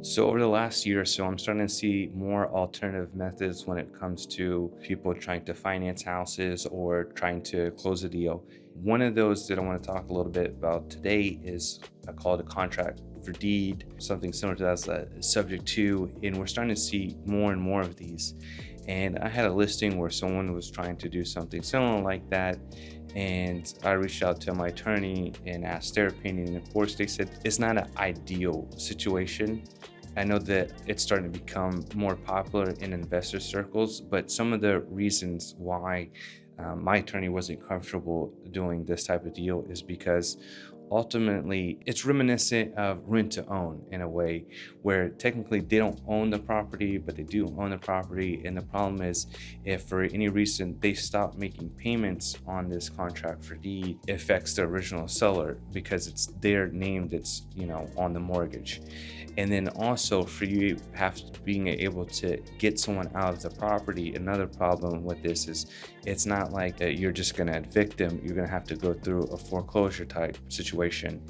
So over the last year or so, I'm starting to see more alternative methods when it comes to people trying to finance houses or trying to close a deal. One of those that I want to talk a little bit about today is called a contract for deed, something similar to that as a subject to, and we're starting to see more and more of these. And I had a listing where someone was trying to do something similar like that. And I reached out to my attorney and asked their opinion. And of course, they said it's not an ideal situation. I know that it's starting to become more popular in investor circles, but some of the reasons why my attorney wasn't comfortable doing this type of deal is because ultimately it's reminiscent of rent to own in a way where technically they don't own the property but they do own the property, and the problem is if for any reason they stop making payments on this contract for deed, it affects the original seller because it's their name that's on the mortgage. And then also for you have to being able to get someone out of the property, another problem with this is it's not like you're just going to evict them. You're going to have to go through a foreclosure type situation.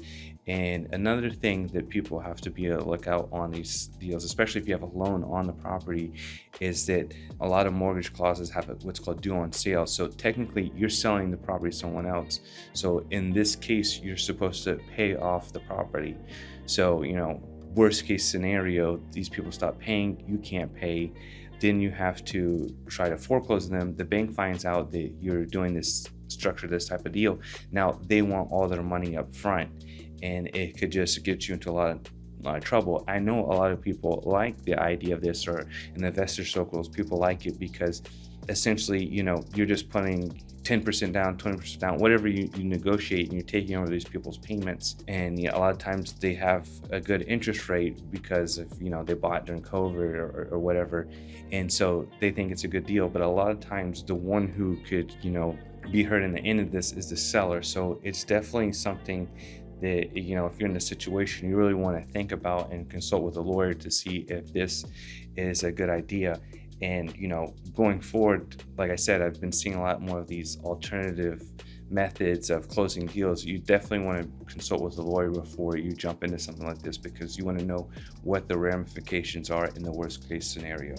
And another thing that people have to be a lookout on these deals, especially if you have a loan on the property, is that a lot of mortgage clauses have what's called due on sale. So technically, you're selling the property to someone else. So in this case, you're supposed to pay off the property. So, worst case scenario, these people stop paying, you can't pay. Then you have to try to foreclose them. The bank finds out that you're doing this structure, this type of deal. Now they want all their money up front, and it could just get you into a lot of trouble. I know a lot of people like the idea of this, or in the investor circles, people like it because essentially, you're just putting 10% down, 20% down, whatever you negotiate, and you're taking over these people's payments. And a lot of times they have a good interest rate because of, they bought during COVID or whatever. And so they think it's a good deal. But a lot of times the one who could, be hurt in the end of this is the seller. So it's definitely something that, if you're in a situation, you really want to think about and consult with a lawyer to see if this is a good idea. And, going forward, like I said, I've been seeing a lot more of these alternative methods of closing deals. You definitely want to consult with a lawyer before you jump into something like this because you want to know what the ramifications are in the worst case scenario.